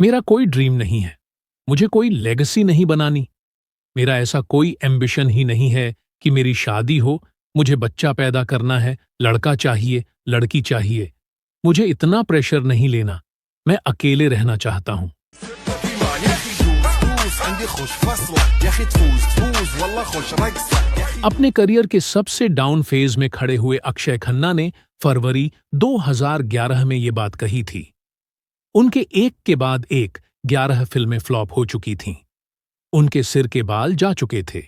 मेरा कोई ड्रीम नहीं है, मुझे कोई लेगेसी नहीं बनानी, मेरा ऐसा कोई एम्बिशन ही नहीं है कि मेरी शादी हो, मुझे बच्चा पैदा करना है, लड़का चाहिए, लड़की चाहिए। मुझे इतना प्रेशर नहीं लेना, मैं अकेले रहना चाहता हूँ। अपने करियर के सबसे डाउन फेज में खड़े हुए अक्षय खन्ना ने फरवरी 2011 में ये बात कही थी। उनके एक के बाद एक 11 फिल्में फ्लॉप हो चुकी थीं। उनके सिर के बाल जा चुके थे।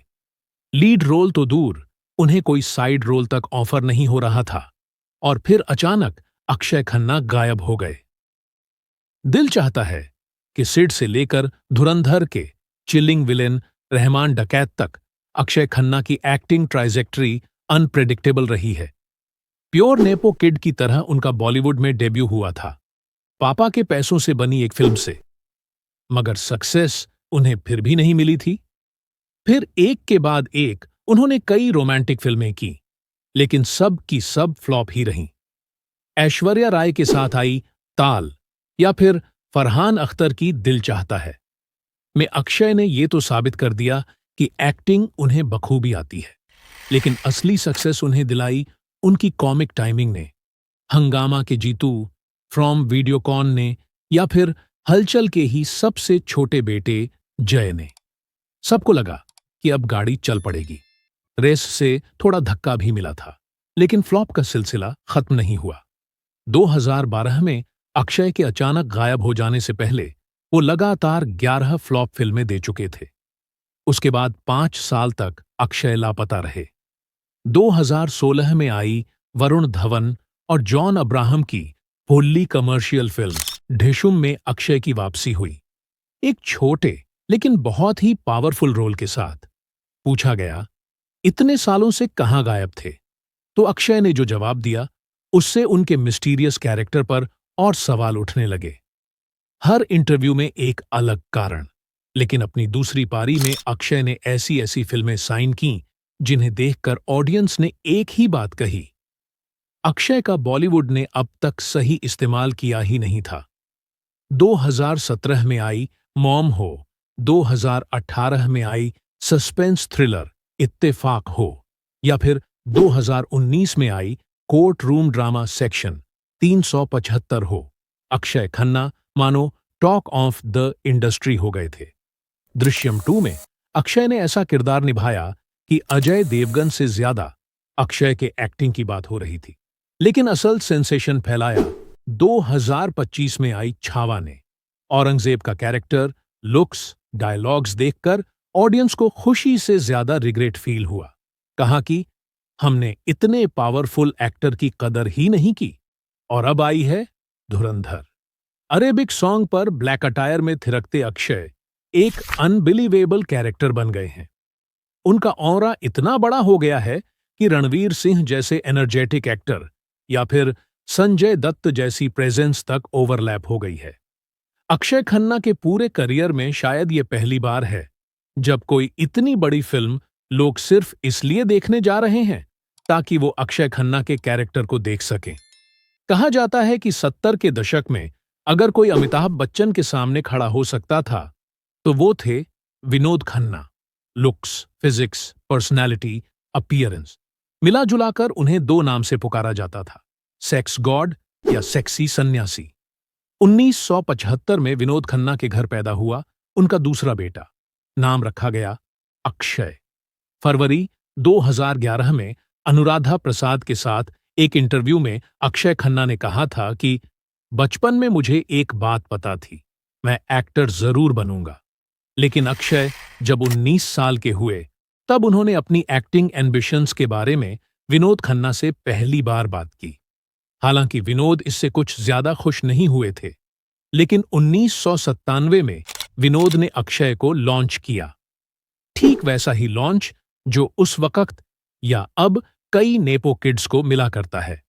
लीड रोल तो दूर, उन्हें कोई साइड रोल तक ऑफर नहीं हो रहा था। और फिर अचानक अक्षय खन्ना गायब हो गए। दिल चाहता है कि सिड से लेकर धुरंधर के चिलिंग विलेन रहमान डकैत तक अक्षय खन्ना की एक्टिंग ट्राइजेक्टरी अनप्रेडिक्टेबल रही है। प्योर नेपो किड की तरह उनका बॉलीवुड में डेब्यू हुआ था, पापा के पैसों से बनी एक फिल्म से, मगर सक्सेस उन्हें फिर भी नहीं मिली थी। फिर एक के बाद एक उन्होंने कई रोमांटिक फिल्में की, लेकिन सब की सब फ्लॉप ही रहीं। ऐश्वर्या राय के साथ आई ताल या फिर फरहान अख्तर की दिल चाहता है में अक्षय ने ये तो साबित कर दिया कि एक्टिंग उन्हें बखूबी आती है। लेकिन असली सक्सेस उन्हें दिलाई उनकी कॉमिक टाइमिंग ने, हंगामा के जीतू, फ्रॉम वीडियोकॉन ने, या फिर हलचल के ही सबसे छोटे बेटे जय ने। सबको लगा कि अब गाड़ी चल पड़ेगी। रेस से थोड़ा धक्का भी मिला था, लेकिन फ्लॉप का सिलसिला खत्म नहीं हुआ। 2012 में अक्षय के अचानक गायब हो जाने से पहले वो लगातार 11 फ्लॉप फिल्में दे चुके थे। उसके बाद 5 साल तक अक्षय लापता रहे। 2016 में आई वरुण धवन और जॉन अब्राहम की फुल्ली कमर्शियल फिल्म ढिशुम में अक्षय की वापसी हुई, एक छोटे लेकिन बहुत ही पावरफुल रोल के साथ। पूछा गया, इतने सालों से कहां गायब थे? तो अक्षय ने जो जवाब दिया, उससे उनके मिस्टीरियस कैरेक्टर पर और सवाल उठने लगे। हर इंटरव्यू में एक अलग कारण, लेकिन अपनी दूसरी पारी में अक्षय ने ऐसी ऐसी फिल्में साइन की जिन्हें देखकर ऑडियंस ने एक ही बात कही, अक्षय का बॉलीवुड ने अब तक सही इस्तेमाल किया ही नहीं था। 2017 में आई मॉम हो, 2018 में आई सस्पेंस थ्रिलर इत्तेफाक हो, या फिर 2019 में आई कोर्ट रूम ड्रामा सेक्शन 375 हो, अक्षय खन्ना मानो टॉक ऑफ द इंडस्ट्री हो गए थे। दृश्यम 2 में अक्षय ने ऐसा किरदार निभाया कि अजय देवगन से ज्यादा अक्षय के एक्टिंग की बात हो रही थी। लेकिन असल सेंसेशन फैलाया 2025 में आई छावा ने। औरंगजेब का कैरेक्टर, लुक्स, डायलॉग्स देखकर ऑडियंस को खुशी से ज्यादा रिग्रेट फील हुआ। कहा कि हमने इतने पावरफुल एक्टर की कदर ही नहीं की। और अब आई है धुरंधर। अरेबिक सॉन्ग पर ब्लैक अटायर में थिरकते अक्षय एक अनबिलीवेबल कैरेक्टर बन गए हैं। उनका ऑरा इतना बड़ा हो गया है कि रणवीर सिंह जैसे एनर्जेटिक एक्टर या फिर संजय दत्त जैसी प्रेजेंस तक ओवरलैप हो गई है। अक्षय खन्ना के पूरे करियर में शायद ये पहली बार है जब कोई इतनी बड़ी फिल्म लोग सिर्फ इसलिए देखने जा रहे हैं ताकि वो अक्षय खन्ना के कैरेक्टर को देख सकें। कहा जाता है कि 70 के दशक में अगर कोई अमिताभ बच्चन के सामने खड़ा हो सकता था तो वो थे Vinod Khanna. Looks, physics, personality, appearance मिला जुलाकर उन्हें 2 नाम से पुकारा जाता था, सेक्स गॉड या सेक्सी सन्यासी। 1975 में विनोद खन्ना के घर पैदा हुआ उनका दूसरा बेटा, नाम रखा गया अक्षय। फरवरी 2011 में अनुराधा प्रसाद के साथ एक इंटरव्यू में अक्षय खन्ना ने कहा था कि बचपन में मुझे एक बात पता थी, मैं एक्टर जरूर बनूंगा। लेकिन अक्षय जब 19 साल के हुए तब उन्होंने अपनी एक्टिंग एम्बिशंस के बारे में विनोद खन्ना से पहली बार बात की। हालांकि विनोद इससे कुछ ज्यादा खुश नहीं हुए थे, लेकिन 1997 में विनोद ने अक्षय को लॉन्च किया। ठीक वैसा ही लॉन्च जो उस वक्त या अब कई नेपो किड्स को मिला करता है।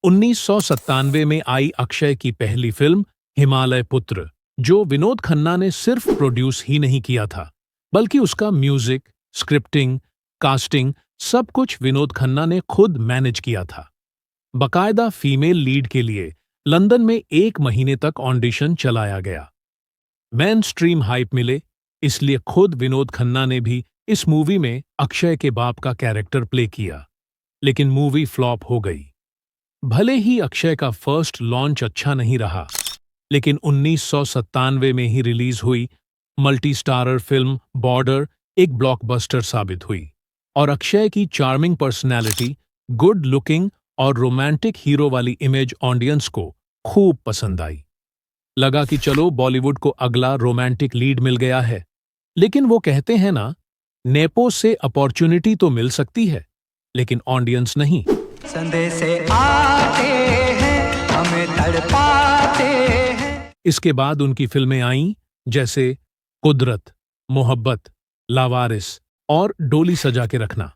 1997 में आई अक्षय की पहली फिल्म हिमालय पुत्र, जो विनोद खन्ना ने सिर्फ प्रोड्यूस ही नहीं किया था, बल्कि उसका म्यूजिक, स्क्रिप्टिंग, कास्टिंग सब कुछ विनोद खन्ना ने खुद मैनेज किया था। बकायदा फीमेल लीड के लिए लंदन में 1 महीने तक ऑडिशन चलाया गया। मेन स्ट्रीम हाइप मिले, इसलिए खुद विनोद खन्ना ने भी इस मूवी में अक्षय के बाप का कैरेक्टर प्ले किया, लेकिन मूवी फ्लॉप हो गई। भले ही अक्षय का फर्स्ट लॉन्च अच्छा नहीं रहा, लेकिन 1997 में ही रिलीज हुई मल्टी स्टारर फिल्म बॉर्डर एक ब्लॉकबस्टर साबित हुई और अक्षय की चार्मिंग पर्सनैलिटी, गुड लुकिंग और रोमांटिक हीरो वाली इमेज ऑडियंस को खूब पसंद आई। लगा कि चलो बॉलीवुड को अगला रोमांटिक लीड मिल गया है। लेकिन वो कहते हैं ना, नेपो से अपॉर्चुनिटी तो मिल सकती है, लेकिन ऑडियंस नहीं। संदेशे आते हैं, हमें तड़पाते हैं। इसके बाद उनकी फिल्में आईं, जैसे कुदरत, मोहब्बत, लावारिस और डोली सजा के रखना।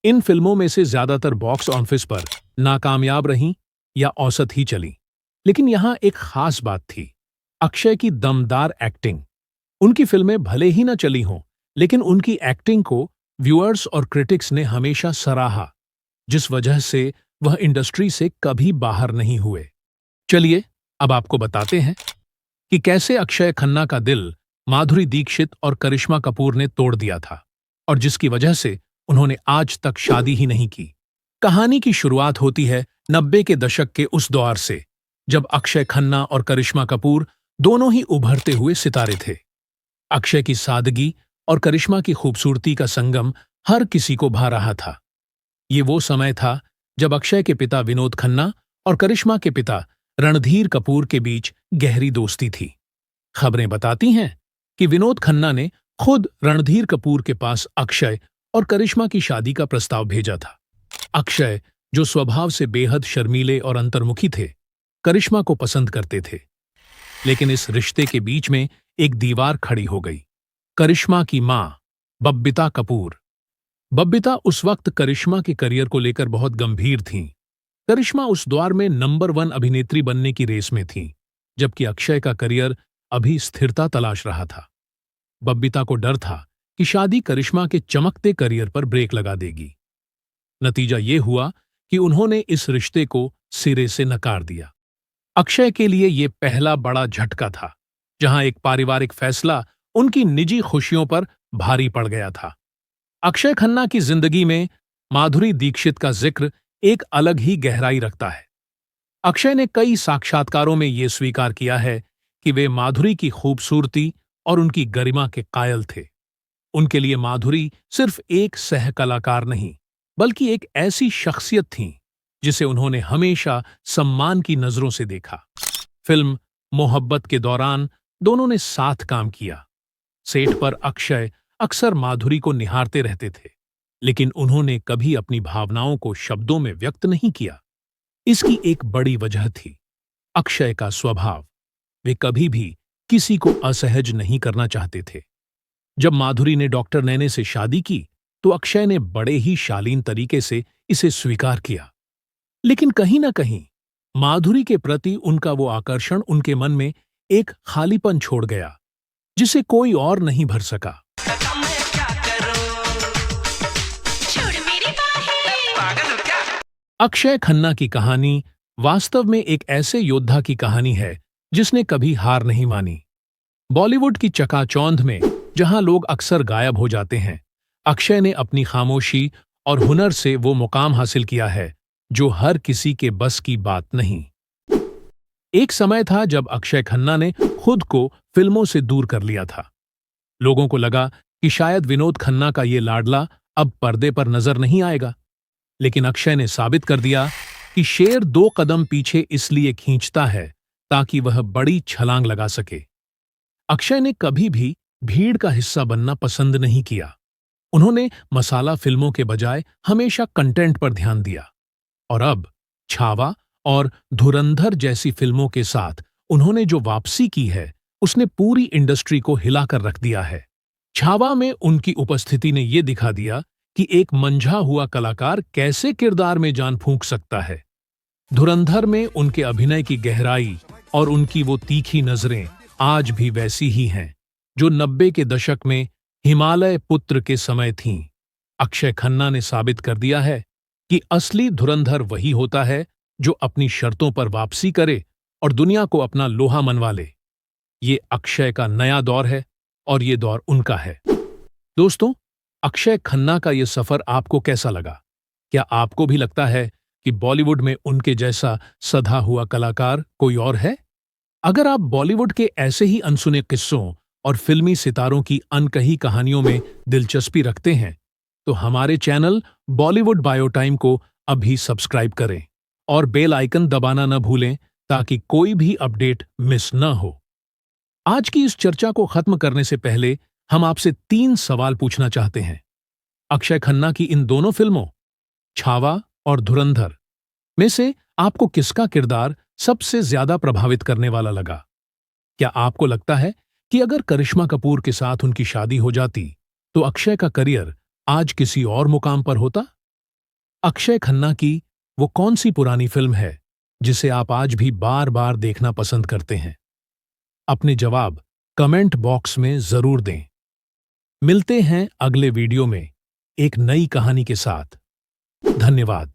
इन फिल्मों में से ज्यादातर बॉक्स ऑफिस पर नाकामयाब रहीं या औसत ही चली। लेकिन यहां एक खास बात थी, अक्षय की दमदार एक्टिंग। उनकी फिल्में भले ही ना चली हों, लेकिन उनकी एक्टिंग को व्यूअर्स और क्रिटिक्स ने हमेशा सराहा, जिस वजह से वह इंडस्ट्री से कभी बाहर नहीं हुए। चलिए अब आपको बताते हैं कि कैसे अक्षय खन्ना का दिल माधुरी दीक्षित और करिश्मा कपूर ने तोड़ दिया था और जिसकी वजह से उन्होंने आज तक शादी ही नहीं की। कहानी की शुरुआत होती है 90 के दशक के उस दौर से, जब अक्षय खन्ना और करिश्मा कपूर दोनों ही उभरते हुए सितारे थे। अक्षय की सादगी और करिश्मा की खूबसूरती का संगम हर किसी को भा रहा था। ये वो समय था जब अक्षय के पिता विनोद खन्ना और करिश्मा के पिता रणधीर कपूर के बीच गहरी दोस्ती थी। खबरें बताती हैं कि विनोद खन्ना ने खुद रणधीर कपूर के पास अक्षय और करिश्मा की शादी का प्रस्ताव भेजा था। अक्षय, जो स्वभाव से बेहद शर्मीले और अंतर्मुखी थे, करिश्मा को पसंद करते थे। लेकिन इस रिश्ते के बीच में एक दीवार खड़ी हो गई। करिश्मा की मां, बब्बिता कपूर। बब्बिता उस वक्त करिश्मा के करियर को लेकर बहुत गंभीर थीं। करिश्मा उस दौर में नंबर 1 अभिनेत्री बनने की रेस में थीं, जबकि अक्षय का करियर अभी स्थिरता तलाश रहा था। बब्बिता को डर था कि शादी करिश्मा के चमकते करियर पर ब्रेक लगा देगी। नतीजा ये हुआ कि उन्होंने इस रिश्ते को सिरे से नकार दिया। अक्षय के लिए ये पहला बड़ा झटका था, जहां एक पारिवारिक फैसला उनकी निजी खुशियों पर भारी पड़ गया था। अक्षय खन्ना की जिंदगी में माधुरी दीक्षित का जिक्र एक अलग ही गहराई रखता है। अक्षय ने कई साक्षात्कारों में ये स्वीकार किया है कि वे माधुरी की खूबसूरती और उनकी गरिमा के कायल थे। उनके लिए माधुरी सिर्फ एक सह कलाकार नहीं, बल्कि एक ऐसी शख्सियत थीं जिसे उन्होंने हमेशा सम्मान की नजरों से देखा। फिल्म मोहब्बत के दौरान दोनों ने साथ काम किया। सेट पर अक्षय अक्सर माधुरी को निहारते रहते थे, लेकिन उन्होंने कभी अपनी भावनाओं को शब्दों में व्यक्त नहीं किया। इसकी एक बड़ी वजह थी अक्षय का स्वभाव। वे कभी भी किसी को असहज नहीं करना चाहते थे। जब माधुरी ने डॉक्टर नैने से शादी की, तो अक्षय ने बड़े ही शालीन तरीके से इसे स्वीकार किया। लेकिन कहीं ना कहीं माधुरी के प्रति उनका वो आकर्षण उनके मन में एक खालीपन छोड़ गया, जिसे कोई और नहीं भर सका। अक्षय खन्ना की कहानी वास्तव में एक ऐसे योद्धा की कहानी है जिसने कभी हार नहीं मानी। बॉलीवुड की चकाचौंध में जहां लोग अक्सर गायब हो जाते हैं, अक्षय ने अपनी खामोशी और हुनर से वो मुकाम हासिल किया है जो हर किसी के बस की बात नहीं। एक समय था जब अक्षय खन्ना ने खुद को फिल्मों से दूर कर लिया था। लोगों को लगा कि शायद विनोद खन्ना का ये लाडला अब पर्दे पर नजर नहीं आएगा, लेकिन अक्षय ने साबित कर दिया कि शेर 2 कदम पीछे इसलिए खींचता है ताकि वह बड़ी छलांग लगा सके। अक्षय ने कभी भी भीड़ का हिस्सा बनना पसंद नहीं किया। उन्होंने मसाला फिल्मों के बजाय हमेशा कंटेंट पर ध्यान दिया। और अब छावा और धुरंधर जैसी फिल्मों के साथ उन्होंने जो वापसी की है, उसने पूरी इंडस्ट्री को हिलाकर रख दिया है। छावा में उनकी उपस्थिति ने यह दिखा दिया कि एक मंझा हुआ कलाकार कैसे किरदार में जान फूंक सकता है। धुरंधर में उनके अभिनय की गहराई और उनकी वो तीखी नजरें आज भी वैसी ही हैं जो 90 के दशक में हिमालय पुत्र के समय थीं। अक्षय खन्ना ने साबित कर दिया है कि असली धुरंधर वही होता है जो अपनी शर्तों पर वापसी करे और दुनिया को अपना लोहा मनवा ले। ये अक्षय का नया दौर है और ये दौर उनका है। दोस्तों, अक्षय खन्ना का ये सफर आपको कैसा लगा? क्या आपको भी लगता है कि बॉलीवुड में उनके जैसा सधा हुआ कलाकार कोई और है? अगर आप बॉलीवुड के ऐसे ही अनसुने किस्सों और फिल्मी सितारों की अनकही कहानियों में दिलचस्पी रखते हैं, तो हमारे चैनल बॉलीवुड बायोटाइम को अभी सब्सक्राइब करें और बेल आइकन दबाना न भूलें ताकि कोई भी अपडेट मिस न हो। आज की इस चर्चा को खत्म करने से पहले हम आपसे 3 सवाल पूछना चाहते हैं। अक्षय खन्ना की इन दोनों फिल्मों, छावा और धुरंधर, में से आपको किसका किरदार सबसे ज्यादा प्रभावित करने वाला लगा? क्या आपको लगता है कि अगर करिश्मा कपूर के साथ उनकी शादी हो जाती तो अक्षय का करियर आज किसी और मुकाम पर होता? अक्षय खन्ना की वो कौन सी पुरानी फिल्म है जिसे आप आज भी बार बार देखना पसंद करते हैं? अपने जवाब कमेंट बॉक्स में जरूर दें। मिलते हैं अगले वीडियो में एक नई कहानी के साथ। धन्यवाद।